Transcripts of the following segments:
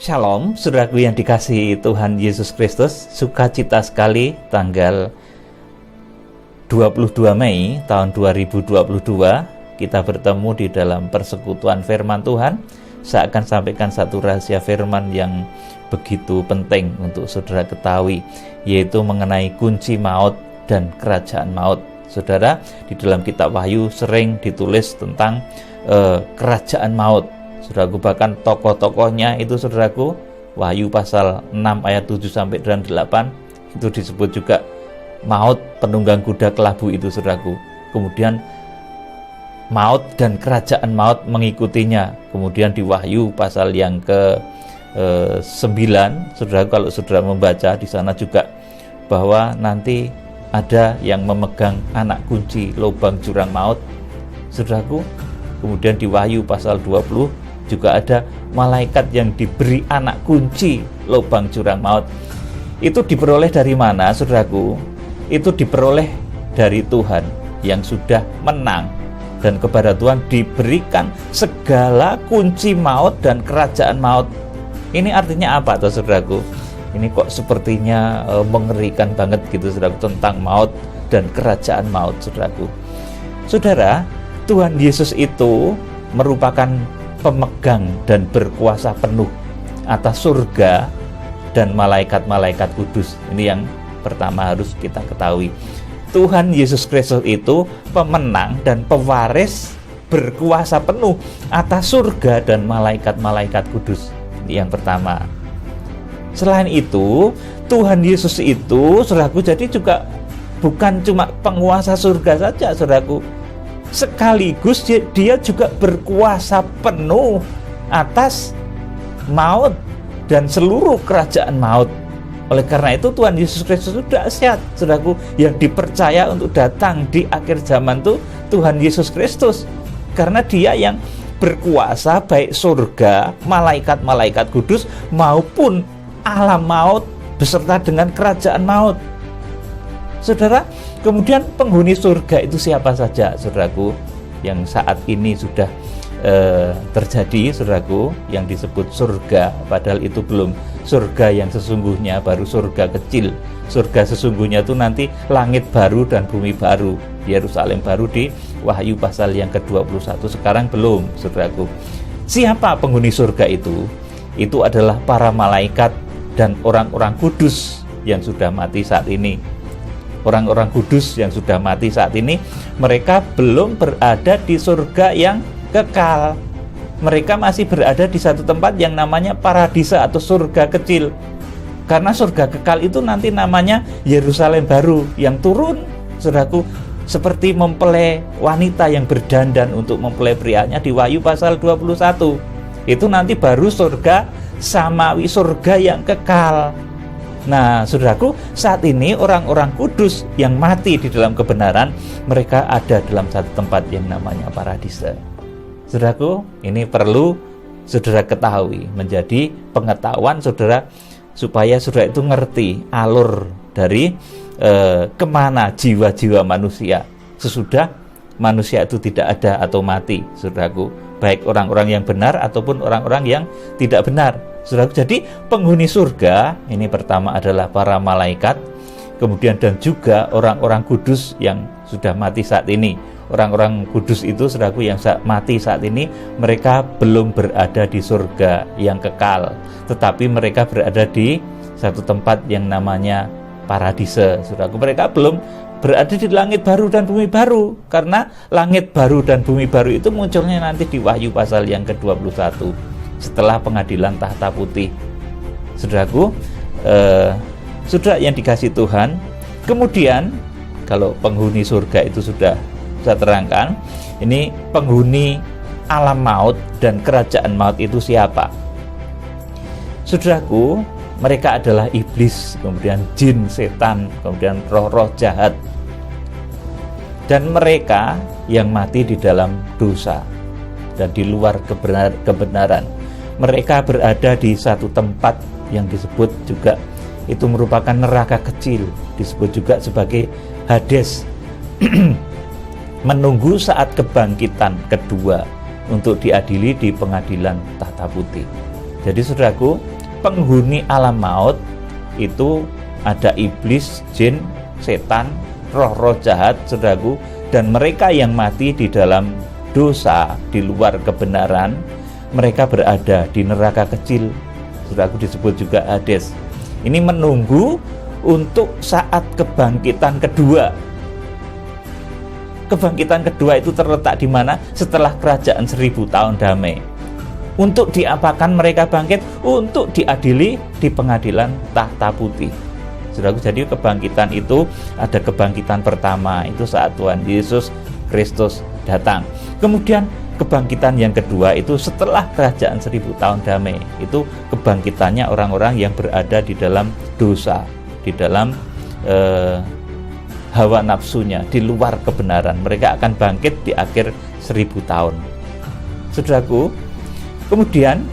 Shalom, saudaraku yang dikasihi Tuhan Yesus Kristus. Sukacita sekali tanggal 22 Mei tahun 2022 kita bertemu di dalam persekutuan firman Tuhan. Saya akan sampaikan satu rahasia firman yang begitu penting untuk saudara ketahui, yaitu mengenai kunci maut dan kerajaan maut. Saudara, di dalam kitab Wahyu sering ditulis tentang kerajaan maut. Saudaraku, bahkan tokoh-tokohnya itu, saudaraku, Wahyu pasal 6 ayat 7 sampai dengan 8 itu disebut juga maut, penunggang kuda kelabu itu, saudaraku. Kemudian maut dan kerajaan maut mengikutinya. Kemudian di Wahyu pasal yang ke 9, saudaraku, kalau saudara membaca di sana juga bahwa nanti ada yang memegang anak kunci lubang jurang maut, saudaraku. Kemudian di Wahyu pasal 20 juga ada malaikat yang diberi anak kunci lubang jurang maut. Itu diperoleh dari mana, saudaraku? Itu diperoleh dari Tuhan yang sudah menang, dan kepada Tuhan diberikan segala kunci maut dan kerajaan maut. Ini artinya apa, toh, saudaraku? Ini kok sepertinya mengerikan banget gitu, saudaraku, tentang maut dan kerajaan maut, saudaraku. Saudara, Tuhan Yesus itu merupakan pemegang dan berkuasa penuh atas surga dan malaikat-malaikat kudus. Ini yang pertama harus kita ketahui. Tuhan Yesus Kristus itu pemenang dan pewaris berkuasa penuh atas surga dan malaikat-malaikat kudus. Ini yang pertama. Selain itu, Tuhan Yesus itu, saudaraku, jadi juga bukan cuma penguasa surga saja, saudaraku. Sekaligus dia juga berkuasa penuh atas maut dan seluruh kerajaan maut. Oleh karena itu Tuhan Yesus Kristus sudah dahsyat, saudaraku, yang dipercaya untuk datang di akhir zaman itu Tuhan Yesus Kristus. Karena dia yang berkuasa baik surga, malaikat-malaikat kudus maupun alam maut beserta dengan kerajaan maut. Saudara, kemudian penghuni surga itu siapa saja, saudaraku, yang saat ini sudah terjadi, saudaraku, yang disebut surga, padahal itu belum surga yang sesungguhnya, baru surga kecil. Surga sesungguhnya itu nanti langit baru dan bumi baru, Yerusalem baru di Wahyu pasal yang ke-21. Sekarang belum, saudaraku. Siapa penghuni surga itu? Itu adalah para malaikat dan orang-orang kudus yang sudah mati saat ini. Orang-orang kudus yang sudah mati saat ini, mereka belum berada di surga yang kekal. Mereka masih berada di satu tempat yang namanya paradisa atau surga kecil. Karena surga kekal itu nanti namanya Yerusalem baru yang turun, saudaraku, seperti mempelai wanita yang berdandan untuk mempelai prianya di Wahyu pasal 21. Itu nanti baru surga samawi, surga yang kekal. Nah, saudaraku, saat ini orang-orang kudus yang mati di dalam kebenaran, mereka ada dalam satu tempat yang namanya paradisa. Saudaraku, ini perlu saudara ketahui, menjadi pengetahuan saudara, supaya saudara itu ngerti alur dari kemana jiwa-jiwa manusia sesudah manusia itu tidak ada atau mati, saudaraku, baik orang-orang yang benar ataupun orang-orang yang tidak benar. Saudaraku, jadi penghuni surga ini pertama adalah para malaikat, kemudian dan juga orang-orang kudus yang sudah mati saat ini. Orang-orang kudus itu, saudaraku, yang mati saat ini, mereka belum berada di surga yang kekal, tetapi mereka berada di satu tempat yang namanya paradisa. Saudaraku, mereka belum berada di langit baru dan bumi baru, karena langit baru dan bumi baru itu munculnya nanti di Wahyu pasal yang ke-21 setelah pengadilan tahta putih. Saudaraku, saudara yang dikasih Tuhan, kemudian kalau penghuni surga itu sudah saya terangkan, ini penghuni alam maut dan kerajaan maut itu siapa? Saudaraku, mereka adalah iblis, kemudian jin, setan, kemudian roh-roh jahat, dan mereka yang mati di dalam dosa dan di luar kebenaran. Mereka berada di satu tempat yang disebut juga itu merupakan neraka kecil, disebut juga sebagai Hades, menunggu saat kebangkitan kedua untuk diadili di pengadilan tahta putih. Jadi saudaraku, penghuni alam maut itu ada iblis, jin, setan, roh-roh jahat, saudaraku, dan mereka yang mati di dalam dosa, di luar kebenaran, mereka berada di neraka kecil, saudaraku, disebut juga Hades. Ini menunggu untuk saat kebangkitan kedua. Kebangkitan kedua itu terletak di mana? Setelah kerajaan 1000 tahun damai. Untuk diapakan mereka bangkit? Untuk diadili di pengadilan tahta putih. Saudaraku, jadi kebangkitan itu ada kebangkitan pertama, itu saat Tuhan Yesus Kristus datang. Kemudian kebangkitan yang kedua itu setelah kerajaan 1000 tahun damai. Itu kebangkitannya orang-orang yang berada di dalam dosa, di dalam hawa nafsunya, di luar kebenaran. Mereka akan bangkit di akhir 1000 tahun. Saudaraku, kemudian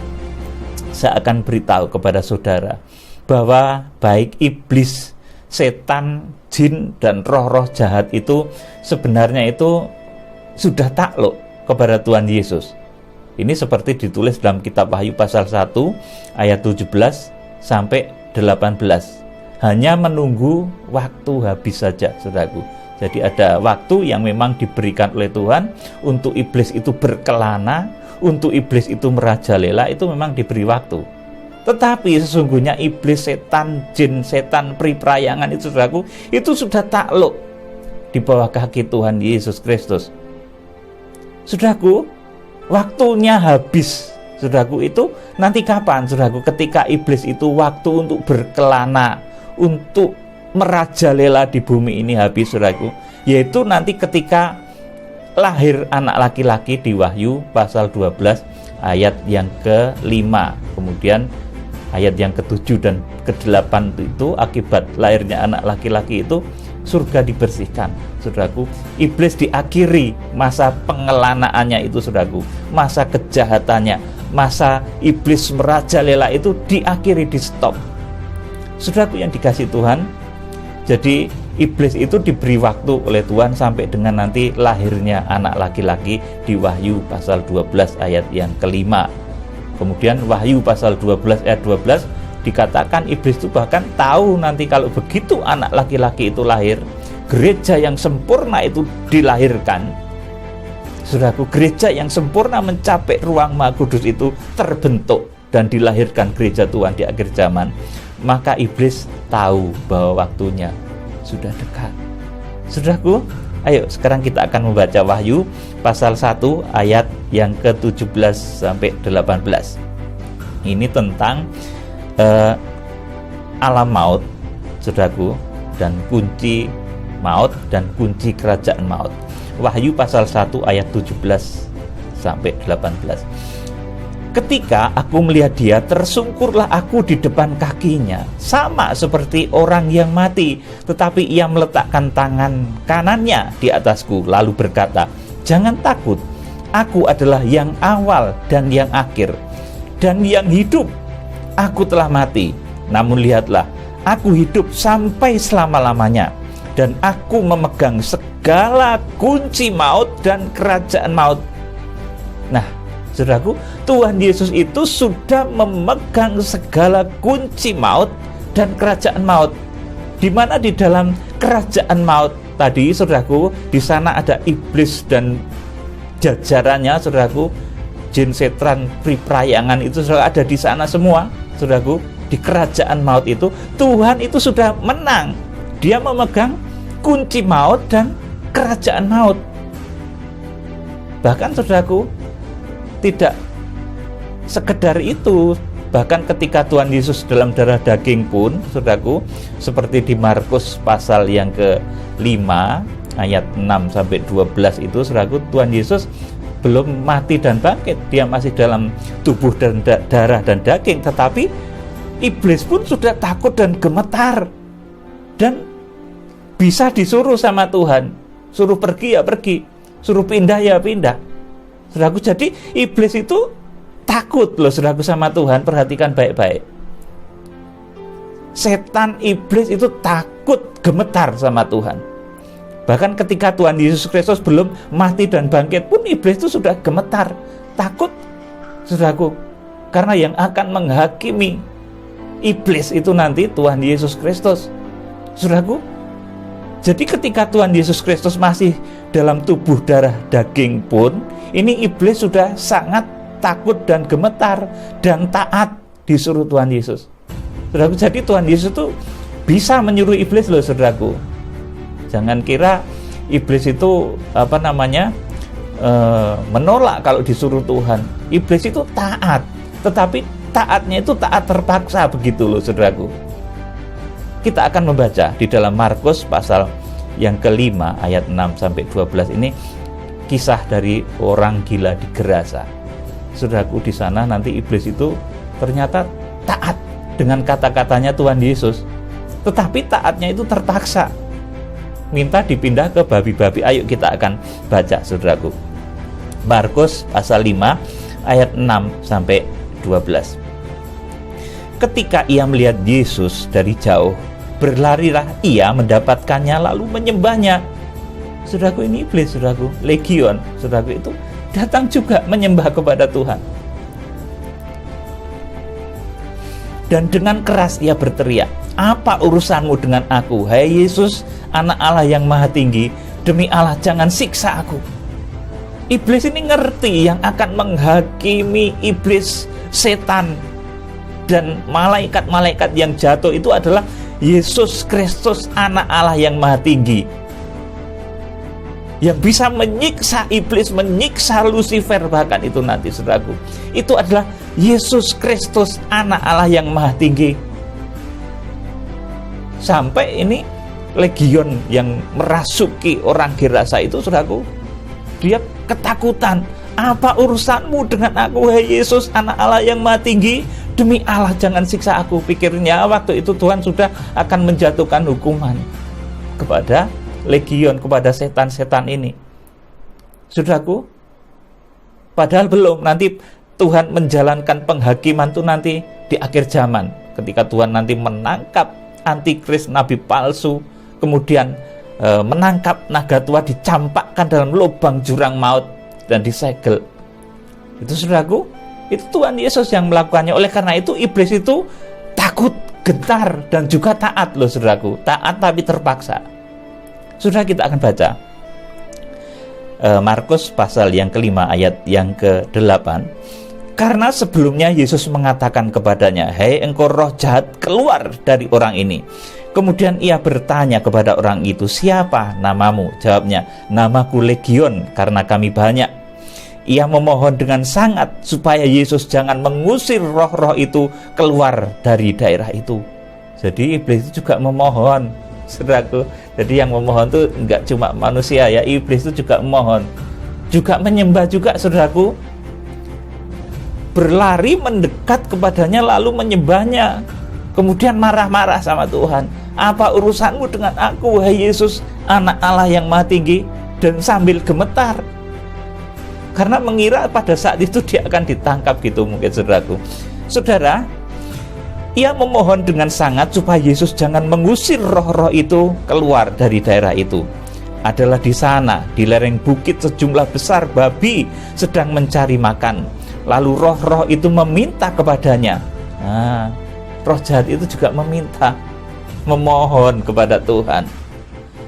saya akan beritahu kepada saudara bahwa baik iblis, setan, jin, dan roh-roh jahat itu sebenarnya itu sudah takluk kepada Tuhan Yesus. Ini seperti ditulis dalam kitab Wahyu pasal 1 ayat 17 sampai 18. Hanya menunggu waktu habis saja, saudaraku. Jadi ada waktu yang memang diberikan oleh Tuhan untuk iblis itu berkelana, untuk iblis itu merajalela, itu memang diberi waktu. Tetapi sesungguhnya iblis, setan, jin, setan, peri-perayangan itu, saudaraku, itu sudah takluk di bawah kaki Tuhan Yesus Kristus. Saudaraku, waktunya habis. Saudaraku, itu nanti kapan, saudaraku? Ketika iblis itu waktu untuk berkelana, untuk merajalela di bumi ini habis, saudaraku, yaitu nanti ketika lahir anak laki-laki di Wahyu pasal 12 ayat yang ke-5, kemudian ayat yang ke-7 dan ke-8 itu akibat lahirnya anak laki-laki itu surga dibersihkan, saudaraku. Iblis diakhiri masa pengelanaannya itu, saudaraku, masa kejahatannya, masa iblis merajalela itu diakhiri, di stop. Saudaraku yang dikasih Tuhan, jadi iblis itu diberi waktu oleh Tuhan sampai dengan nanti lahirnya anak laki-laki di Wahyu pasal 12 ayat yang ke-5. Kemudian Wahyu pasal 12 ayat 12 dikatakan iblis itu bahkan tahu nanti kalau begitu anak laki-laki itu lahir, gereja yang sempurna itu dilahirkan. Saudaraku, gereja yang sempurna mencapai ruang Maha Kudus itu terbentuk dan dilahirkan gereja Tuhan di akhir zaman. Maka iblis tahu bahwa waktunya sudah dekat. Saudaraku, ayo sekarang kita akan membaca Wahyu pasal 1 ayat yang ke-17 sampai 18. Ini tentang alam maut, saudaraku, dan kunci maut dan kunci kerajaan maut. Wahyu pasal 1 ayat 17 sampai 18. Ketika aku melihat dia, tersungkurlah aku di depan kakinya, sama seperti orang yang mati. Tetapi ia meletakkan tangan kanannya di atasku, lalu berkata, "Jangan takut, aku adalah yang awal dan yang akhir, dan yang hidup. Aku telah mati, namun lihatlah, aku hidup sampai selama-lamanya, dan aku memegang segala kunci maut dan kerajaan maut." Nah, saudaraku, Tuhan Yesus itu sudah memegang segala kunci maut dan kerajaan maut. Di mana di dalam kerajaan maut tadi, saudaraku, di sana ada iblis dan jajarannya, saudaraku, jin, setan, peri-perayangan itu sudah ada di sana semua, saudaraku. Di kerajaan maut itu Tuhan itu sudah menang. Dia memegang kunci maut dan kerajaan maut. Bahkan, saudaraku, tidak sekedar itu, bahkan ketika Tuhan Yesus dalam darah daging pun, saudaraku, seperti di Markus pasal yang ke-5 ayat 6 sampai 12 itu, saudaraku, Tuhan Yesus belum mati dan bangkit, dia masih dalam tubuh dan darah dan daging, tetapi iblis pun sudah takut dan gemetar dan bisa disuruh sama Tuhan, suruh pergi ya pergi, suruh pindah ya pindah. Saudaraku, jadi iblis itu takut loh, saudaraku, sama Tuhan. Perhatikan baik-baik. Setan, iblis itu takut, gemetar sama Tuhan. Bahkan ketika Tuhan Yesus Kristus belum mati dan bangkit pun, iblis itu sudah gemetar, takut, saudaraku, karena yang akan menghakimi iblis itu nanti Tuhan Yesus Kristus. Saudaraku, jadi ketika Tuhan Yesus Kristus masih dalam tubuh darah daging pun, ini iblis sudah sangat takut dan gemetar dan taat disuruh Tuhan Yesus. Saudaraku, jadi Tuhan Yesus itu bisa menyuruh iblis loh, saudaraku. Jangan kira iblis itu menolak kalau disuruh Tuhan. Iblis itu taat, tetapi taatnya itu taat terpaksa begitu loh, saudaraku. Kita akan membaca di dalam Markus pasal yang kelima ayat 6-12 ini kisah dari orang gila di Gerasa. Saudaraku, di sana nanti iblis itu ternyata taat dengan kata-katanya Tuhan Yesus, tetapi taatnya itu terpaksa, minta dipindah ke babi-babi. Ayo kita akan baca, saudaraku. Markus pasal 5 ayat 6-12. Ketika ia melihat Yesus dari jauh, berlarilah ia mendapatkannya lalu menyembahnya. Saudaraku, ini iblis, saudaraku, legion, saudaraku, itu datang juga menyembah kepada Tuhan. Dan dengan keras ia berteriak, "Apa urusanmu dengan aku, hai Yesus, Anak Allah yang Maha Tinggi? Demi Allah, jangan siksa aku." Iblis ini ngerti yang akan menghakimi iblis, setan, dan malaikat-malaikat yang jatuh itu adalah Yesus Kristus, Anak Allah yang Maha Tinggi, yang bisa menyiksa iblis, menyiksa Lucifer, bahkan itu nanti, saudaraku, itu adalah Yesus Kristus, Anak Allah yang Maha Tinggi. Sampai ini legion yang merasuki orang Gerasa itu, saudaraku, dia ketakutan. "Apa urusanmu dengan aku, hai Yesus, Anak Allah yang Maha Tinggi? Demi Allah, jangan siksa aku." Pikirnya waktu itu Tuhan sudah akan menjatuhkan hukuman kepada legion, kepada setan-setan ini. Saudaraku, padahal belum. Nanti Tuhan menjalankan penghakiman itu nanti di akhir zaman, ketika Tuhan nanti menangkap antikris, nabi palsu, kemudian menangkap naga tua, dicampakkan dalam lubang jurang maut dan disegel. Itu, saudaraku, itu Tuhan Yesus yang melakukannya. Oleh karena itu iblis itu takut, gentar, dan juga taat loh, saudaraku. Taat tapi terpaksa. Sudah, kita akan baca Markus pasal yang kelima ayat yang ke-8. Karena sebelumnya Yesus mengatakan kepadanya, "Hei engkau roh jahat, keluar dari orang ini." Kemudian ia bertanya kepada orang itu, "Siapa namamu?" Jawabnya, "Namaku Legion, karena kami banyak." Ia memohon dengan sangat supaya Yesus jangan mengusir roh-roh itu keluar dari daerah itu. Jadi iblis itu juga memohon, saudaraku. Jadi yang memohon itu enggak cuma manusia ya, iblis itu juga memohon, juga menyembah juga, saudaraku. Berlari mendekat kepadanya lalu menyembahnya. Kemudian marah-marah sama Tuhan. "Apa urusanmu dengan aku, hai Yesus, Anak Allah yang Maha Tinggi?" Dan sambil gemetar, karena mengira pada saat itu dia akan ditangkap gitu mungkin, saudaraku. Saudara, ia memohon dengan sangat supaya Yesus jangan mengusir roh-roh itu keluar dari daerah itu. Adalah di sana, di lereng bukit, sejumlah besar babi sedang mencari makan. Lalu roh-roh itu meminta kepadanya. Nah, roh jahat itu juga meminta, memohon kepada Tuhan.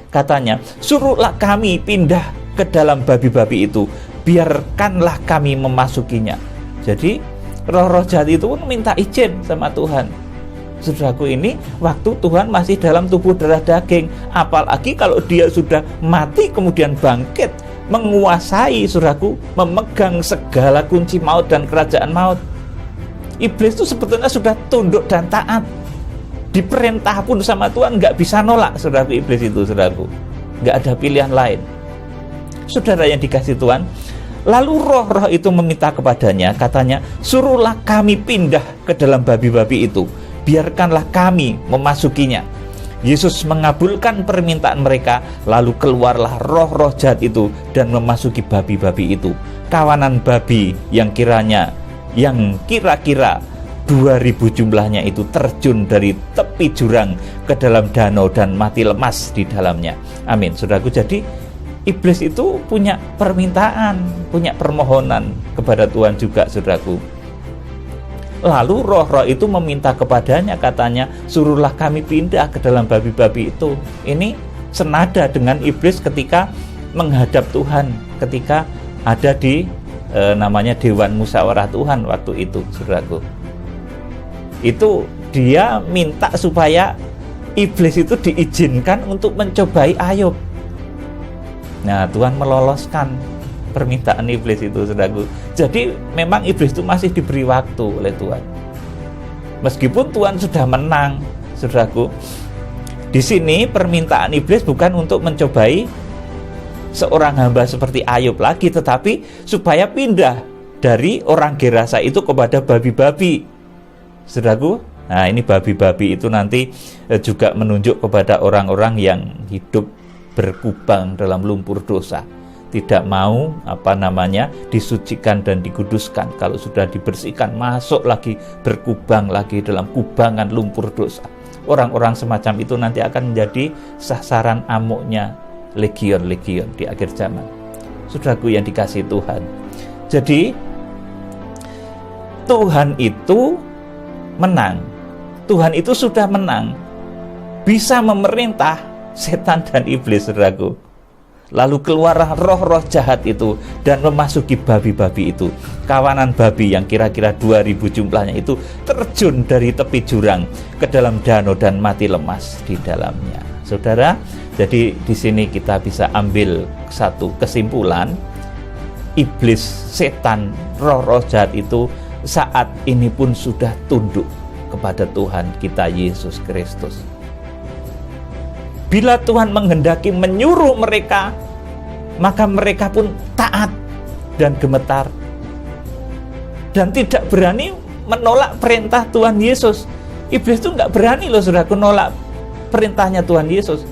Katanya, "Suruhlah kami pindah ke dalam babi-babi itu, biarkanlah kami memasukinya." Jadi roh-roh jahat itu pun minta izin sama Tuhan. Saudaraku, ini waktu Tuhan masih dalam tubuh darah daging. Apalagi kalau dia sudah mati kemudian bangkit, menguasai, saudaraku, memegang segala kunci maut dan kerajaan maut. Iblis itu sebetulnya sudah tunduk dan taat. Diperintah pun sama Tuhan nggak bisa nolak, saudaraku. Iblis itu, saudaraku, nggak ada pilihan lain. Saudara yang dikasih Tuhan, lalu roh-roh itu meminta kepadanya, katanya, "Suruhlah kami pindah ke dalam babi-babi itu, biarkanlah kami memasukinya." Yesus mengabulkan permintaan mereka, lalu keluarlah roh-roh jahat itu dan memasuki babi-babi itu. Kawanan babi yang kira-kira 2000 jumlahnya itu terjun dari tepi jurang ke dalam danau dan mati lemas di dalamnya. Amin. Saudaraku, jadi iblis itu punya permintaan, punya permohonan kepada Tuhan juga, saudaraku. Lalu roh-roh itu meminta kepadanya, katanya, suruhlah kami pindah ke dalam babi-babi itu. Ini senada dengan iblis ketika menghadap Tuhan, ketika ada di namanya Dewan Musyawarah Tuhan waktu itu, saudaraku. Itu dia minta supaya iblis itu diizinkan untuk mencobai Ayub. Nah, Tuhan meloloskan permintaan iblis itu, saudaraku. Jadi memang iblis itu masih diberi waktu oleh Tuhan. Meskipun Tuhan sudah menang, saudaraku. Di sini permintaan iblis bukan untuk mencobai seorang hamba seperti Ayub lagi, tetapi supaya pindah dari orang Gerasa itu kepada babi-babi, saudaraku. Nah, ini babi-babi itu nanti juga menunjuk kepada orang-orang yang hidup berkubang dalam lumpur dosa, tidak mau disucikan dan dikuduskan. Kalau sudah dibersihkan, masuk lagi berkubang lagi dalam kubangan lumpur dosa. Orang-orang semacam itu nanti akan menjadi sasaran amuknya legion-legion di akhir zaman, saudaraku yang dikasihi Tuhan. Jadi Tuhan itu menang. Tuhan itu sudah menang, bisa memerintah setan dan iblis, saudaraku. Lalu keluarlah roh-roh jahat itu dan memasuki babi-babi itu. Kawanan babi yang kira-kira 2000 jumlahnya itu terjun dari tepi jurang ke dalam danau dan mati lemas di dalamnya. Saudara, jadi di sini kita bisa ambil satu kesimpulan. Iblis, setan, roh-roh jahat itu saat ini pun sudah tunduk kepada Tuhan kita Yesus Kristus. Bila Tuhan menghendaki menyuruh mereka, maka mereka pun taat dan gemetar dan tidak berani menolak perintah Tuhan Yesus. Iblis itu nggak berani loh, saudaraku, nolak perintahnya Tuhan Yesus.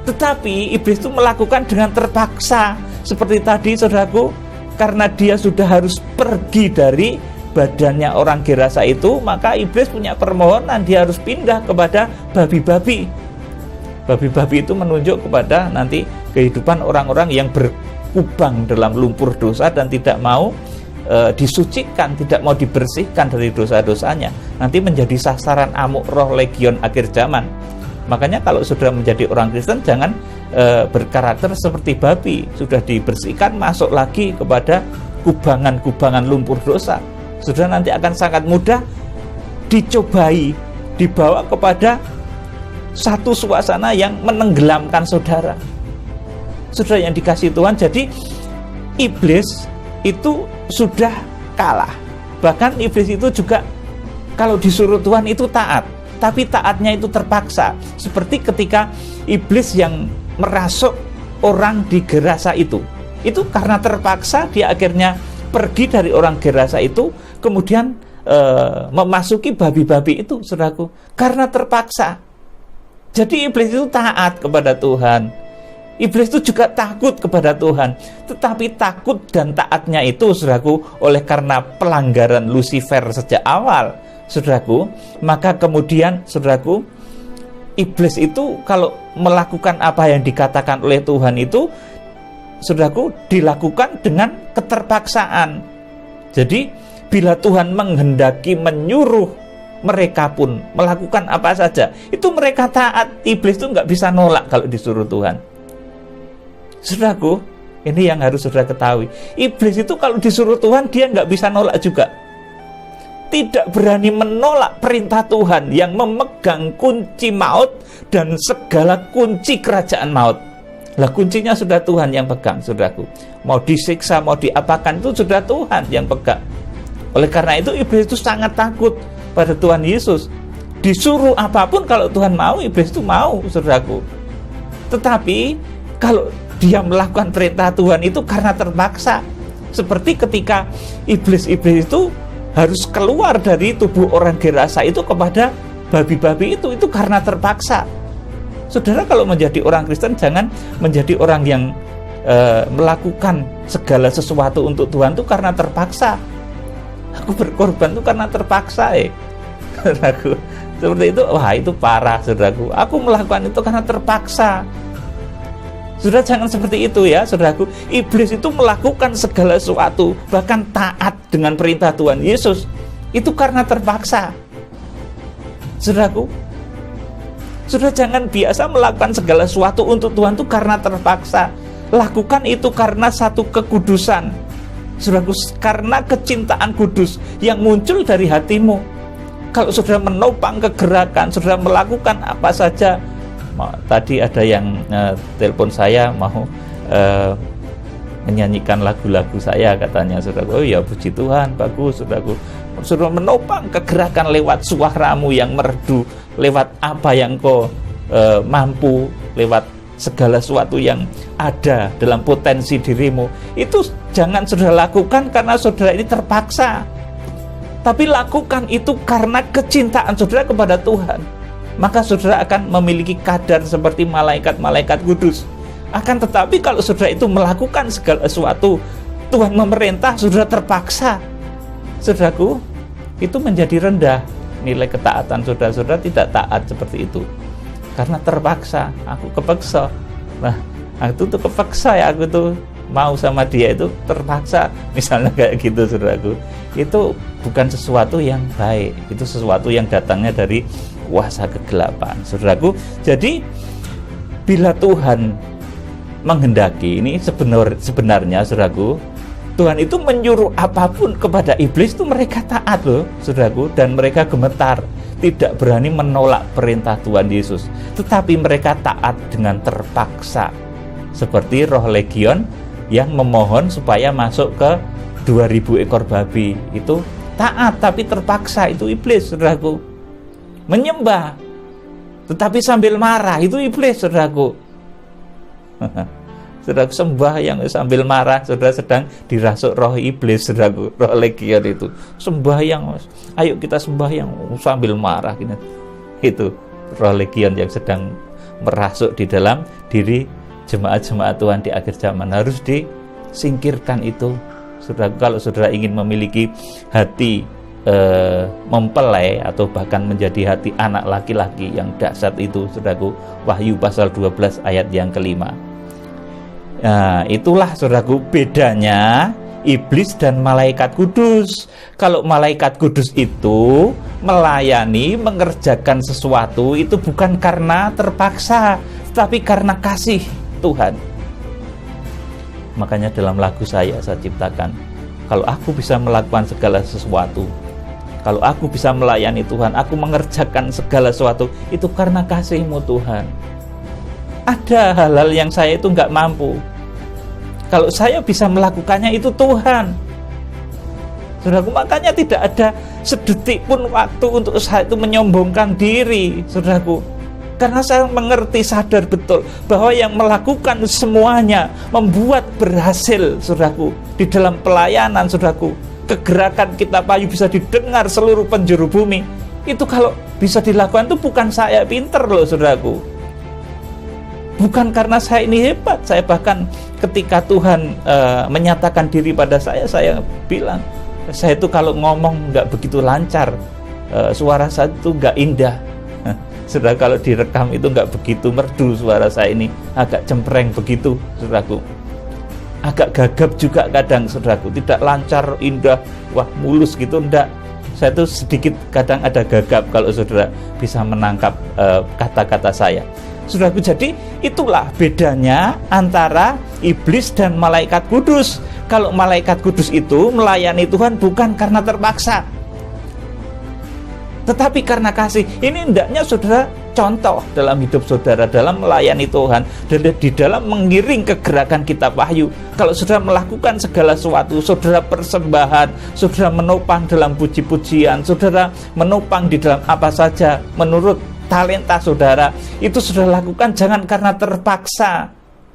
Tetapi iblis itu melakukan dengan terpaksa. Seperti tadi, saudaraku, karena dia sudah harus pergi dari badannya orang Gerasa itu, maka iblis punya permohonan, dia harus pindah kepada babi-babi. Babi-babi itu menunjuk kepada nanti kehidupan orang-orang yang berkubang dalam lumpur dosa dan tidak mau disucikan, tidak mau dibersihkan dari dosa-dosanya. Nanti menjadi sasaran amuk roh legion akhir zaman. Makanya kalau sudah menjadi orang Kristen, jangan berkarakter seperti babi. Sudah dibersihkan, masuk lagi kepada kubangan-kubangan lumpur dosa. Sudah nanti akan sangat mudah dicobai, dibawa kepada satu suasana yang menenggelamkan saudara. Saudara yang dikasihi Tuhan, jadi iblis itu sudah kalah. Bahkan iblis itu juga kalau disuruh Tuhan itu taat, tapi taatnya itu terpaksa. Seperti ketika iblis yang merasuk orang di Gerasa itu karena terpaksa dia akhirnya pergi dari orang Gerasa itu, kemudian memasuki babi-babi itu, saudaraku, karena terpaksa. Jadi iblis itu taat kepada Tuhan. Iblis itu juga takut kepada Tuhan. Tetapi takut dan taatnya itu, saudaraku, oleh karena pelanggaran Lucifer sejak awal, saudaraku, maka kemudian, saudaraku, iblis itu kalau melakukan apa yang dikatakan oleh Tuhan itu, saudaraku, dilakukan dengan keterpaksaan. Jadi bila Tuhan menghendaki menyuruh, mereka pun melakukan apa saja. Itu mereka taat. Iblis itu nggak bisa nolak kalau disuruh Tuhan. Saudaraku, ini yang harus saudara ketahui. Iblis itu kalau disuruh Tuhan, dia nggak bisa nolak juga. Tidak berani menolak perintah Tuhan yang memegang kunci maut dan segala kunci kerajaan maut. Lah, kuncinya sudah Tuhan yang pegang, saudaraku. Mau disiksa, mau diapakan, itu sudah Tuhan yang pegang. Oleh karena itu iblis itu sangat takut pada Tuhan Yesus. Disuruh apapun kalau Tuhan mau, iblis itu mau, saudaraku. Tetapi kalau dia melakukan perintah Tuhan itu karena terpaksa. Seperti ketika iblis-iblis itu harus keluar dari tubuh orang Gerasa itu kepada babi-babi itu karena terpaksa. Saudara, kalau menjadi orang Kristen, jangan menjadi orang yang melakukan segala sesuatu untuk Tuhan itu karena terpaksa. Aku berkorban itu karena terpaksa, saudaraku. Seperti itu, wah itu parah, saudaraku. Aku melakukan itu karena terpaksa. Saudara, jangan seperti itu ya, saudaraku. Iblis itu melakukan segala sesuatu, bahkan taat dengan perintah Tuhan Yesus. itu karena terpaksa. Saudaraku, sudah jangan biasa melakukan segala sesuatu untuk Tuhan itu karena terpaksa. Lakukan itu karena satu kekudusan. Saudaraku, karena kecintaan kudus yang muncul dari hatimu. Kalau sudah menopang kegerakan, sudah melakukan apa saja. Tadi ada yang telepon saya mau menyanyikan lagu-lagu saya, katanya, saudaraku. Oh ya, puji Tuhan, bagus, saudaraku. Sudah menopang kegerakan lewat suaramu yang merdu, lewat apa yang kau mampu, lewat segala sesuatu yang ada dalam potensi dirimu. Itu jangan saudara lakukan karena saudara ini terpaksa, tapi lakukan itu karena kecintaan saudara kepada Tuhan. Maka saudara akan memiliki kadar seperti malaikat-malaikat kudus. Akan tetapi kalau saudara itu melakukan segala sesuatu, Tuhan memerintah, saudara terpaksa, saudaraku, itu menjadi rendah nilai ketaatan saudara-saudara. Tidak taat seperti itu karena terpaksa. Aku kepaksa. Nah, aku tuh kepaksa ya, aku tuh mau sama dia itu terpaksa, misalnya kayak gitu, saudaraku. Itu bukan sesuatu yang baik, itu sesuatu yang datangnya dari kuasa kegelapan, saudaraku. Jadi bila Tuhan menghendaki, ini sebenarnya saudaraku, Tuhan itu menyuruh apapun kepada iblis itu mereka taat loh, saudaraku, dan mereka gemetar, tidak berani menolak perintah Tuhan Yesus, tetapi mereka taat dengan terpaksa. Seperti roh legion yang memohon supaya masuk ke 2000 ekor babi, itu taat tapi terpaksa, itu iblis, saudaraku. Menyembah tetapi sambil marah, itu iblis, saudaraku. Saudara sembahyang sambil marah, saudara sedang dirasuk roh iblis, saudaraku, roh legion itu. Sembahyang, ayo kita sembahyang sambil marah, gitu. Itu roh legion yang sedang merasuk di dalam diri jemaat-jemaat Tuhan di akhir zaman. Harus disingkirkan itu, saudara. Kalau saudara ingin memiliki hati mempelai atau bahkan menjadi hati anak laki-laki yang dahsyat itu, saudaraku, Wahyu pasal 12 ayat yang kelima. Nah, itulah, saudaraku, bedanya iblis dan malaikat kudus. Kalau malaikat kudus itu melayani, mengerjakan sesuatu itu bukan karena terpaksa, tapi karena kasih Tuhan. Makanya dalam lagu saya ciptakan, kalau aku bisa melakukan segala sesuatu, kalau aku bisa melayani Tuhan, aku mengerjakan segala sesuatu, itu karena kasih-Mu, Tuhan. Ada hal-hal yang saya itu nggak mampu. Kalau saya bisa melakukannya, itu Tuhan. Saudaraku, makanya tidak ada sedetik pun waktu untuk saya itu menyombongkan diri, saudaraku. Karena saya mengerti, sadar betul bahwa yang melakukan semuanya, membuat berhasil, saudaraku, di dalam pelayanan, saudaraku, kegerakan Kitab Wahyu bisa didengar seluruh penjuru bumi. Itu kalau bisa dilakukan itu bukan saya pinter loh, saudaraku. Bukan karena saya ini hebat. Saya bahkan ketika Tuhan menyatakan diri pada saya bilang, saya itu kalau ngomong nggak begitu lancar, suara saya itu nggak indah. Saudara, kalau direkam itu nggak begitu merdu suara saya ini, agak cempreng begitu, saudaraku. Agak gagap juga kadang, saudaraku, tidak lancar, indah, wah mulus gitu, enggak. Saya itu sedikit kadang ada gagap kalau saudara bisa menangkap kata-kata saya. Saudaraku, jadi itulah bedanya antara iblis dan malaikat kudus. Kalau malaikat kudus itu melayani Tuhan bukan karena terpaksa, tetapi karena kasih. Ini hendaknya saudara contoh dalam hidup saudara, dalam melayani Tuhan, dan di dalam mengiring kegerakan Kitab Wahyu. Kalau saudara melakukan segala sesuatu, saudara persembahan, saudara menopang dalam puji-pujian, saudara menopang di dalam apa saja menurut talenta saudara, itu saudara lakukan jangan karena terpaksa,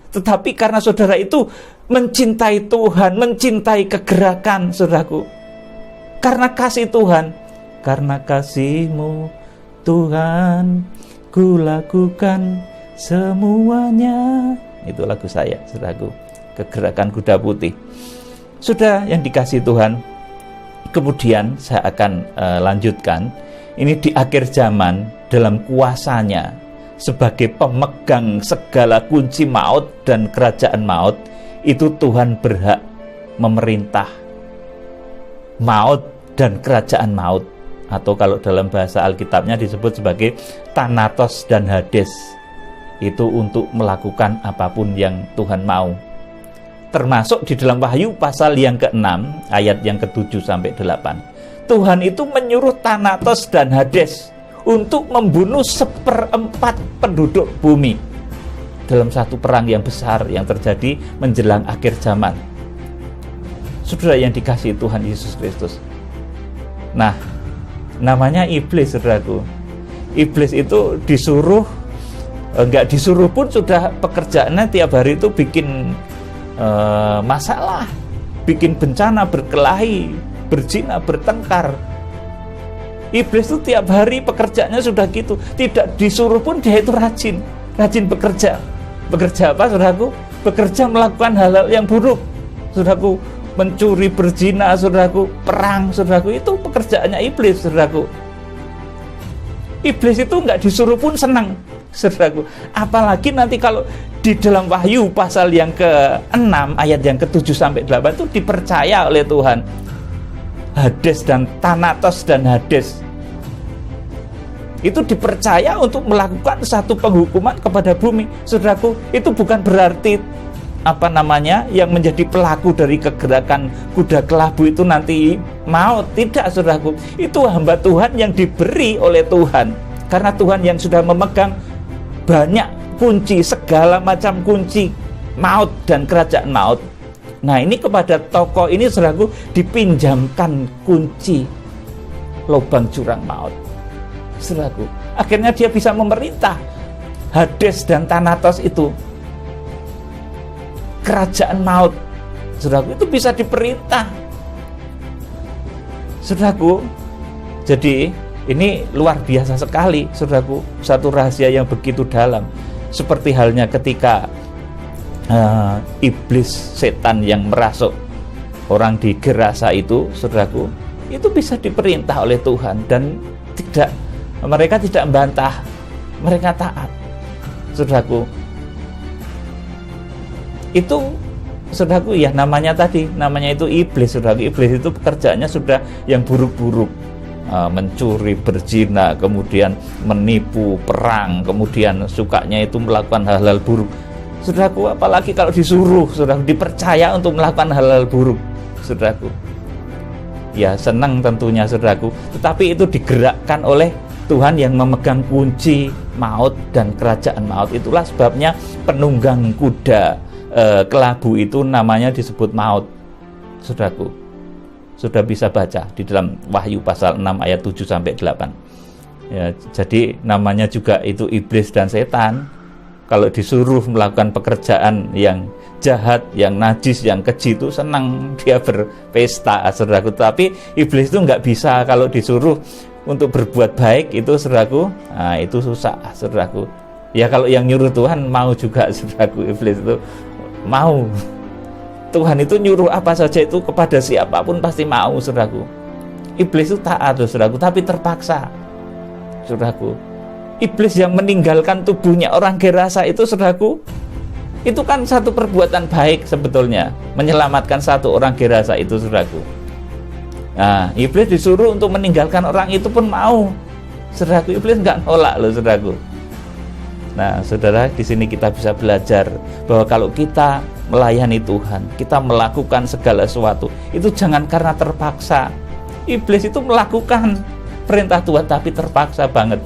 tetapi karena saudara itu mencintai Tuhan, mencintai kegerakan, saudaraku. Karena kasih Tuhan, karena kasih-Mu Tuhan, ku lakukan semuanya. Itu lagu saya, saudaraku, kegerakan kuda putih. Sudah yang dikasih Tuhan, kemudian saya akan lanjutkan. Ini di akhir zaman, dalam kuasanya sebagai pemegang segala kunci maut dan kerajaan maut, itu Tuhan berhak memerintah maut dan kerajaan maut, atau kalau dalam bahasa Alkitabnya disebut sebagai Thanatos dan Hades. Itu untuk melakukan apapun yang Tuhan mau. Termasuk di dalam Wahyu pasal yang ke-6 ayat yang ke-7 sampai 8. Tuhan itu menyuruh Thanatos dan Hades untuk membunuh 1/4 penduduk bumi dalam satu perang yang besar yang terjadi menjelang akhir zaman. Saudara yang dikasihi Tuhan Yesus Kristus. Nah, namanya iblis, saudaraku. Iblis itu disuruh, enggak disuruh pun sudah pekerjaannya tiap hari itu bikin masalah, bikin bencana, berkelahi, berzina, bertengkar. Iblis itu tiap hari pekerjaannya sudah gitu. Tidak disuruh pun dia itu rajin bekerja. Bekerja apa, saudaraku? Bekerja melakukan hal-hal yang buruk, saudaraku. Mencuri, berzina, saudaraku. Perang, saudaraku. Itu pekerjaannya iblis, saudaraku. Iblis itu nggak disuruh pun senang, saudaraku. Apalagi nanti kalau di dalam Wahyu pasal yang ke-6 ayat yang ke-7 sampai 8 itu dipercaya oleh Tuhan. Hades dan Thanatos dan Hades itu dipercaya untuk melakukan satu penghukuman kepada bumi, saudaraku. Itu bukan berarti yang menjadi pelaku dari kegerakan kuda kelabu itu nanti maut, tidak, saudaraku. Itu hamba Tuhan yang diberi oleh Tuhan, karena Tuhan yang sudah memegang banyak kunci, segala macam kunci maut dan kerajaan maut. Nah, ini kepada tokoh ini, saudaraku, dipinjamkan kunci lubang jurang maut, saudaraku. Akhirnya dia bisa memerintah Hades dan Thanatos itu, kerajaan maut, saudaraku, itu bisa diperintah, saudaraku. Jadi ini luar biasa sekali, saudaraku, satu rahasia yang begitu dalam. Seperti halnya ketika iblis, setan yang merasuk orang di Gerasa itu, saudaraku, itu bisa diperintah oleh Tuhan dan mereka tidak membantah, mereka taat, saudaraku. Itu, saudaraku, ya namanya itu iblis, saudaraku. Iblis itu pekerjaannya sudah yang buruk-buruk, mencuri, berzina, kemudian menipu, perang, kemudian sukanya itu melakukan hal-hal buruk, saudaraku. Apalagi kalau disuruh, saudaraku, dipercaya untuk melakukan hal-hal buruk, saudaraku, ya senang tentunya, saudaraku. Tetapi itu digerakkan oleh Tuhan yang memegang kunci maut dan kerajaan maut. Itulah sebabnya penunggang kuda kelabu itu namanya disebut maut, saudaraku. Sudah bisa baca di dalam Wahyu pasal 6 ayat 7 sampai 8. Ya, jadi namanya juga itu iblis dan setan. Kalau disuruh melakukan pekerjaan yang jahat, yang najis, yang keji, itu senang dia berpesta, saudaraku. Tapi iblis itu nggak bisa kalau disuruh untuk berbuat baik itu, saudaraku. Nah, itu susah, saudaraku. Ya kalau yang nyuruh Tuhan mau juga, saudaraku. Iblis itu mau. Tuhan itu nyuruh apa saja itu kepada siapapun pasti mau, saudaraku. Iblis itu taat, saudaraku, tapi terpaksa, saudaraku. Iblis yang meninggalkan tubuhnya orang Gerasa itu, saudaraku, itu kan satu perbuatan baik sebetulnya, menyelamatkan satu orang Gerasa itu, saudaraku. Nah, iblis disuruh untuk meninggalkan orang itu pun mau, saudaraku. Iblis nggak nolak loh, saudaraku. Nah, saudara, di sini kita bisa belajar bahwa kalau kita melayani Tuhan, kita melakukan segala sesuatu, itu jangan karena terpaksa. Iblis itu melakukan perintah Tuhan tapi terpaksa banget.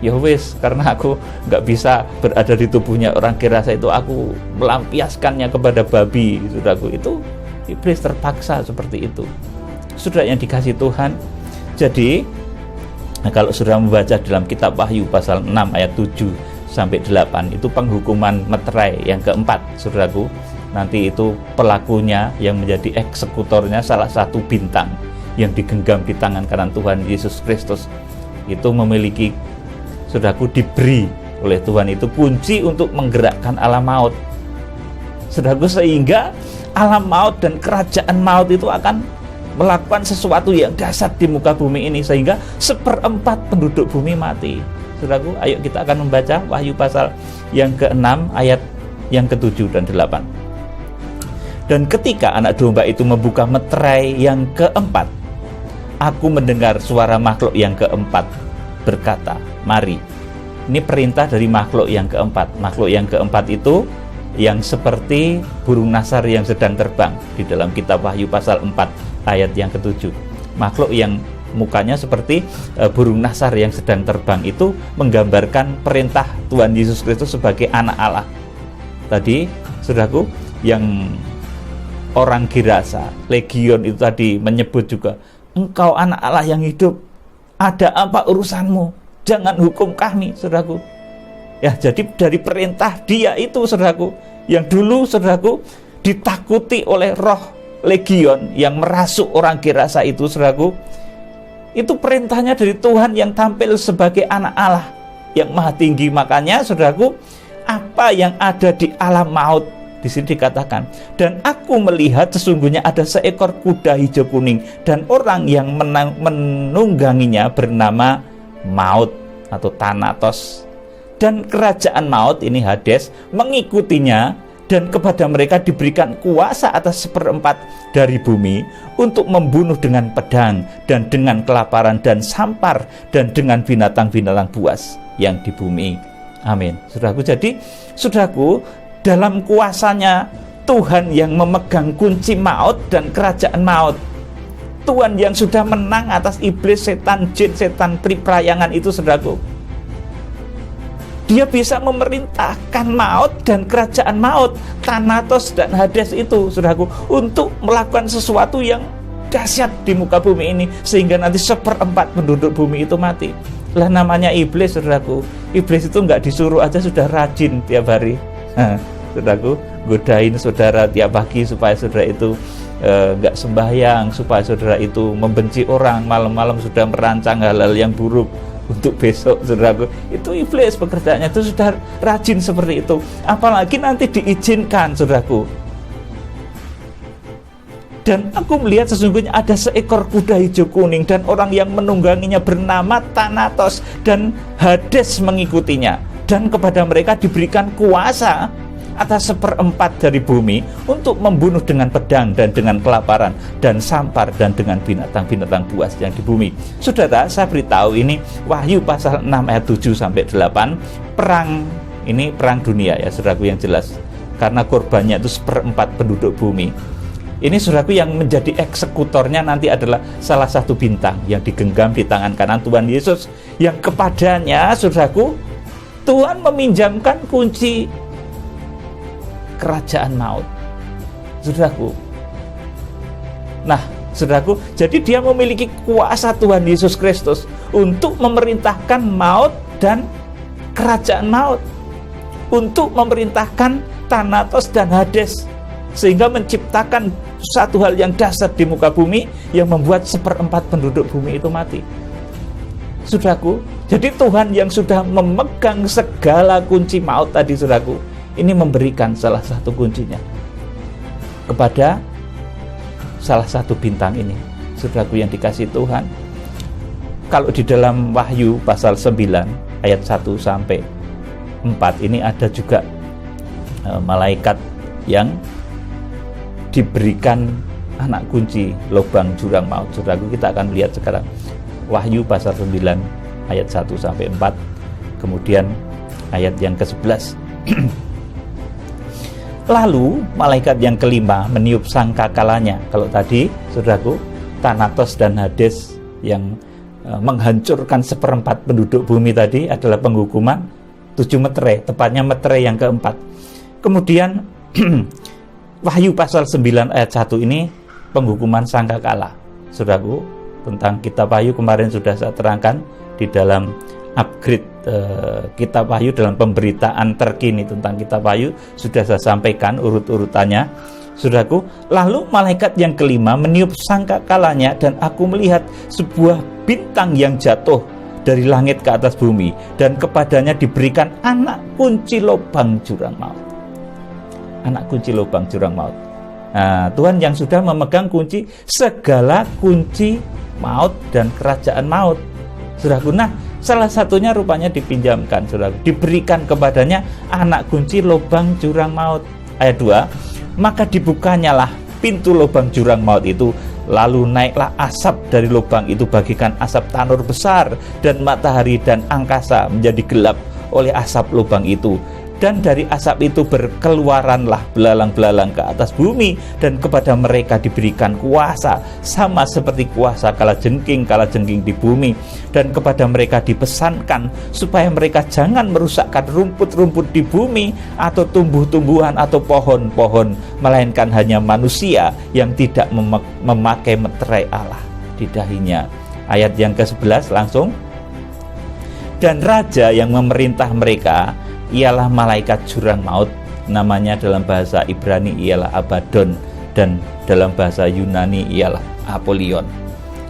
Ya wis, karena aku nggak bisa berada di tubuhnya orang Gerasa itu, aku melampiaskannya kepada babi, saudaraku. Itu iblis terpaksa seperti itu, saudara yang dikasih Tuhan. Jadi kalau saudara membaca dalam kitab Wahyu pasal 6 ayat 7 sampai 8, itu penghukuman meterai yang keempat, saudaraku. Nanti itu pelakunya yang menjadi eksekutornya salah satu bintang yang digenggam di tangan kanan Tuhan Yesus Kristus. Itu memiliki, saudaraku, diberi oleh Tuhan itu kunci untuk menggerakkan alam maut, saudaraku, sehingga alam maut dan kerajaan maut itu akan melakukan sesuatu yang dahsyat di muka bumi ini, sehingga 1/4 penduduk bumi mati, saudaraku. Ayo kita akan membaca Wahyu pasal yang ke-6 ayat yang ke-7 dan 8. Dan ketika anak domba itu membuka meterai yang keempat, aku mendengar suara makhluk yang keempat berkata, mari. Ini perintah dari makhluk yang keempat. Makhluk yang keempat itu yang seperti burung nasar yang sedang terbang di dalam kitab Wahyu pasal 4 ayat yang ke-7. Makhluk yang mukanya seperti burung nasar yang sedang terbang itu menggambarkan perintah Tuhan Yesus Kristus sebagai anak Allah. Tadi, saudaraku, yang orang Girasa, legion itu tadi menyebut juga, engkau anak Allah yang hidup, ada apa urusanmu? Jangan hukum kami, saudaraku. Ya, jadi dari perintah dia itu, saudaraku, yang dulu, saudaraku, ditakuti oleh roh legion yang merasuk orang Girasa itu, saudaraku, itu perintahnya dari Tuhan yang tampil sebagai anak Allah yang maha tinggi. Makanya, saudaraku, apa yang ada di alam maut, di sini dikatakan, dan aku melihat sesungguhnya ada seekor kuda hijau kuning dan orang yang menungganginya bernama Maut atau Thanatos, dan kerajaan maut, ini Hades, mengikutinya, dan kepada mereka diberikan kuasa atas 1/4 dari bumi untuk membunuh dengan pedang dan dengan kelaparan dan sampar dan dengan binatang-binatang buas yang di bumi. Amin. Saudaraku, jadi saudaraku, dalam kuasanya Tuhan yang memegang kunci maut dan kerajaan maut, Tuhan yang sudah menang atas iblis, setan, jin, setan triprayangan itu, saudaraku, dia bisa memerintahkan maut dan kerajaan maut, Thanatos dan Hades itu, saudaraku, untuk melakukan sesuatu yang dahsyat di muka bumi ini, sehingga nanti 1/4 penduduk bumi itu mati. Lah, namanya iblis, saudaraku. Iblis itu nggak disuruh aja sudah rajin tiap hari. Saudaraku, godain saudara tiap pagi supaya saudara itu nggak sembahyang, supaya saudara itu membenci orang, malam-malam sudah merancang hal-hal yang buruk untuk besok, saudaraku. Itu iblis pekerjaannya, itu sudah rajin seperti itu. Apalagi nanti diizinkan, saudaraku. Dan aku melihat sesungguhnya ada seekor kuda hijau kuning dan orang yang menungganginya bernama Thanatos, dan Hades mengikutinya, dan kepada mereka diberikan kuasa atas 1/4 dari bumi untuk membunuh dengan pedang dan dengan kelaparan dan sampar dan dengan binatang-binatang buas yang di bumi. Saudara, saya beritahu ini Wahyu pasal 6 ayat 7 sampai 8. Perang ini perang dunia, ya saudaraku, yang jelas, karena korbannya itu 1/4 penduduk bumi. Ini, saudaraku, yang menjadi eksekutornya nanti adalah salah satu bintang yang digenggam di tangan kanan Tuhan Yesus, yang kepadanya, saudaraku, Tuhan meminjamkan kunci kerajaan maut, saudaraku. Nah, saudaraku, jadi dia memiliki kuasa Tuhan Yesus Kristus untuk memerintahkan maut dan kerajaan maut, untuk memerintahkan Thanatos dan Hades, sehingga menciptakan satu hal yang dahsyat di muka bumi yang membuat 1/4 penduduk bumi itu mati. Saudaraku, jadi Tuhan yang sudah memegang segala kunci maut tadi, saudaraku, ini memberikan salah satu kuncinya kepada salah satu bintang ini, saudaraku yang dikasihi Tuhan. Kalau di dalam Wahyu pasal 9 ayat 1 sampai 4 ini ada juga malaikat yang diberikan anak kunci lubang jurang maut. Saudaraku, kita akan melihat sekarang Wahyu pasal 9 ayat 1 sampai 4, kemudian ayat yang ke-11. Lalu malaikat yang kelima meniup sangkakalanya. Kalau tadi, saudaraku, Thanatos dan Hades yang menghancurkan 1/4 penduduk bumi tadi adalah penghukuman 7 meterai, tepatnya meterai yang keempat. Kemudian Wahyu pasal 9 ayat 1 ini penghukuman sangkakala. Saudaraku, tentang kitab Wahyu kemarin sudah saya terangkan di dalam upgrade kitab Wahyu, dalam pemberitaan terkini tentang kitab Wahyu sudah saya sampaikan urut-urutannya, saudaraku. Lalu malaikat yang kelima meniup sangkakalanya, dan aku melihat sebuah bintang yang jatuh dari langit ke atas bumi, dan kepadanya diberikan anak kunci lubang jurang maut. Anak kunci lubang jurang maut. Nah, Tuhan yang sudah memegang kunci segala kunci maut dan kerajaan maut, saudaraku. Nah, salah satunya rupanya dipinjamkan, saudaraku, diberikan kepadanya anak kunci lubang jurang maut. Ayat 2, maka dibukanyalah pintu lubang jurang maut itu, Lalu naiklah asap dari lubang itu bagikan asap tanur besar, dan matahari dan angkasa menjadi gelap oleh asap lubang itu. Dan dari asap itu berkeluaranlah belalang-belalang ke atas bumi, dan kepada mereka diberikan kuasa sama seperti kuasa kalajengking di bumi. Dan kepada mereka dipesankan supaya mereka jangan merusakkan rumput-rumput di bumi atau tumbuh-tumbuhan atau pohon-pohon, melainkan hanya manusia yang tidak memakai meterai Allah di dahinya. Ayat yang ke-11 langsung. Dan raja yang memerintah mereka ialah malaikat jurang maut, namanya dalam bahasa Ibrani ialah Abaddon, dan dalam bahasa Yunani ialah Apollyon.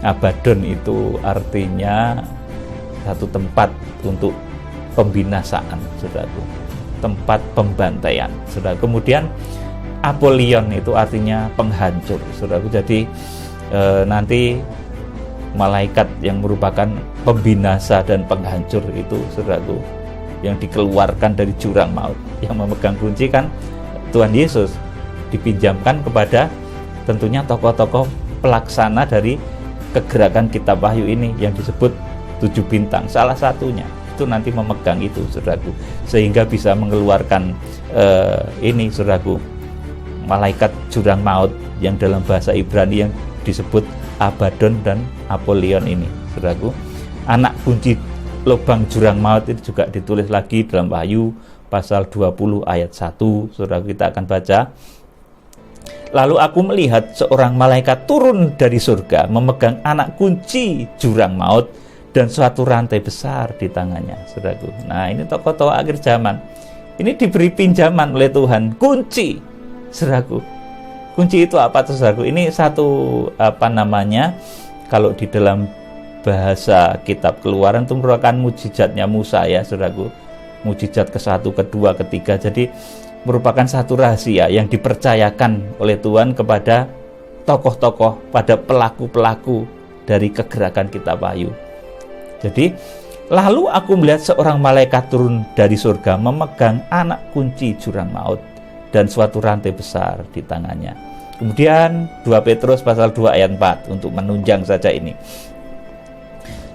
Abaddon itu artinya satu tempat untuk pembinasaan, saudaraku, tempat pembantaian, saudara. Kemudian Apollyon itu artinya penghancur, saudaraku. Jadi nanti malaikat yang merupakan pembinasa dan penghancur itu, saudaraku, yang dikeluarkan dari jurang maut, yang memegang kunci kan Tuhan Yesus, dipinjamkan kepada tentunya tokoh-tokoh pelaksana dari kegerakan kitab Wahyu ini yang disebut 7 bintang. Salah satunya itu nanti memegang itu, saudaraku, sehingga bisa mengeluarkan ini, saudaraku, malaikat jurang maut yang dalam bahasa Ibrani yang disebut Abaddon dan Apollyon ini, saudaraku. Anak kunci lubang jurang maut itu juga ditulis lagi dalam Wahyu pasal 20 ayat 1, saudara. Kita akan baca. Lalu aku melihat seorang malaikat turun dari surga memegang anak kunci jurang maut dan suatu rantai besar di tangannya, saudaraku. Nah, ini tokoh-tokoh akhir zaman. Ini diberi pinjaman oleh Tuhan kunci, saudaraku. Kunci itu apa tuh, saudaraku? Ini satu kalau di dalam bahasa kitab Keluaran itu merupakan mujizatnya Musa, ya, saudaraku. Mujizat ke-1, ke-2, ke-3. Jadi merupakan satu rahasia yang dipercayakan oleh Tuhan kepada tokoh-tokoh, pada pelaku-pelaku dari kegerakan kitab Wahyu. Jadi, lalu aku melihat seorang malaikat turun dari surga memegang anak kunci jurang maut dan suatu rantai besar di tangannya. Kemudian 2 Petrus pasal 2 ayat 4 untuk menunjang saja ini.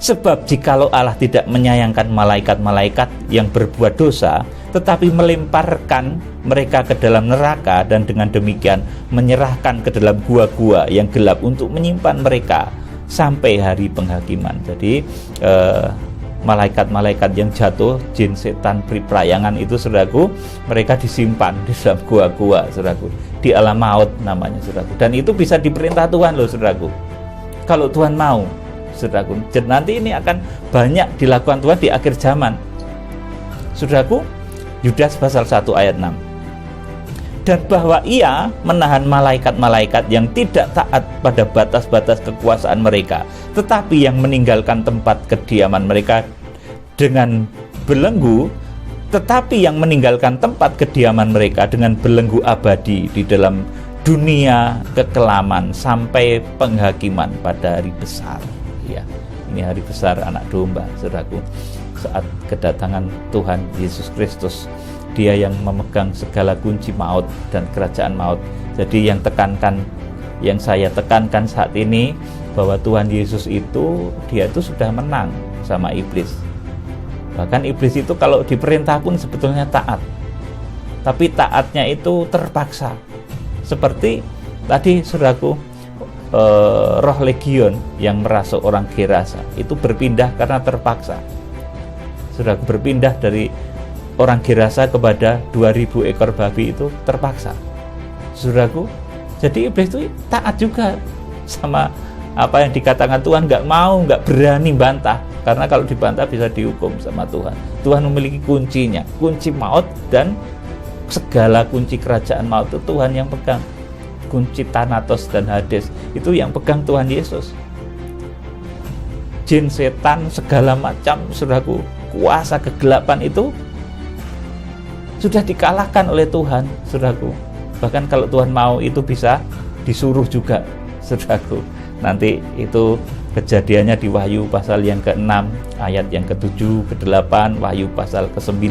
Sebab jikalau Allah tidak menyayangkan malaikat-malaikat yang berbuat dosa, tetapi melemparkan mereka ke dalam neraka, dan dengan demikian menyerahkan ke dalam gua-gua yang gelap untuk menyimpan mereka sampai hari penghakiman. Jadi malaikat-malaikat yang jatuh, jin, setan, peri-perayangan itu, saudaraku, mereka disimpan di dalam gua-gua, saudaraku, di alam maut namanya, saudaraku. Dan itu bisa diperintah Tuhan loh, saudaraku, kalau Tuhan mau, saudaraku. Dan nanti ini akan banyak dilakukan Tuhan di akhir zaman, saudaraku. Yudas pasal 1 ayat 6. Dan bahwa ia menahan malaikat-malaikat yang tidak taat pada batas-batas kekuasaan mereka, tetapi yang meninggalkan tempat kediaman mereka dengan belenggu, abadi di dalam dunia kekelaman sampai penghakiman pada hari besar. Ya, ini hari besar anak domba, saudaraku, saat kedatangan Tuhan Yesus Kristus. Dia yang memegang segala kunci maut dan kerajaan maut. Jadi yang saya tekankan saat ini, bahwa Tuhan Yesus itu, dia itu sudah menang sama iblis. Bahkan iblis itu kalau diperintah pun sebetulnya taat, tapi taatnya itu terpaksa. Seperti tadi, saudaraku, roh legion yang merasuk orang Gerasa itu berpindah karena terpaksa. Saudaraku, berpindah dari orang Gerasa kepada 2000 ekor babi itu terpaksa, saudaraku. Jadi iblis itu taat juga sama apa yang dikatakan Tuhan, nggak berani bantah, karena kalau dibantah bisa dihukum sama Tuhan. Tuhan memiliki kuncinya, kunci maut, dan segala kunci kerajaan maut itu Tuhan yang pegang. Kunci Thanatos dan Hades itu yang pegang Tuhan Yesus. Jin, setan, segala macam, saudaraku, kuasa kegelapan itu sudah dikalahkan oleh Tuhan, saudaraku. Bahkan kalau Tuhan mau itu bisa disuruh juga, saudaraku. Nanti itu kejadiannya di Wahyu pasal yang ke-6 ayat yang ke-7, ke-8, Wahyu pasal ke-9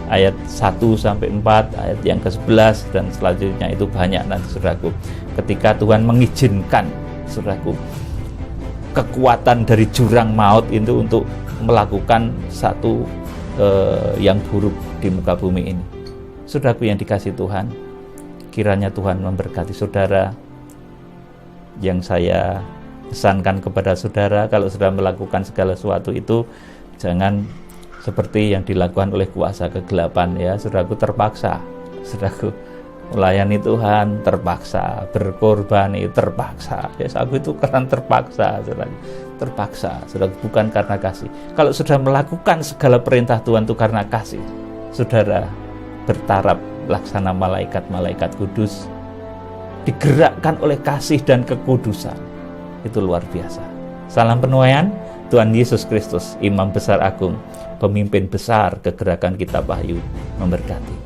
ayat 1-4, ayat yang ke-11, dan selanjutnya itu banyak nanti, saudaraku. Ketika Tuhan mengizinkan saudaraku, kekuatan dari jurang maut itu untuk melakukan satu yang buruk di muka bumi ini. Saudaraku yang dikasihi Tuhan, kiranya Tuhan memberkati saudara. Yang saya pesankan kepada saudara, kalau saudara melakukan segala sesuatu itu, jangan seperti yang dilakukan oleh kuasa kegelapan, ya. Saudaraku, terpaksa, saudaraku, melayani Tuhan terpaksa, berkorban itu terpaksa, ya. Aku itu karena terpaksa, saudaraku, terpaksa, saudaraku, bukan karena kasih. Kalau saudara melakukan segala perintah Tuhan itu karena kasih, saudara bertaraf laksana malaikat-malaikat kudus, digerakkan oleh kasih dan kekudusan. Itu luar biasa. Salam penuaian, Tuhan Yesus Kristus, Imam Besar Agung, pemimpin besar kegerakan Kitab Wahyu, memberkati.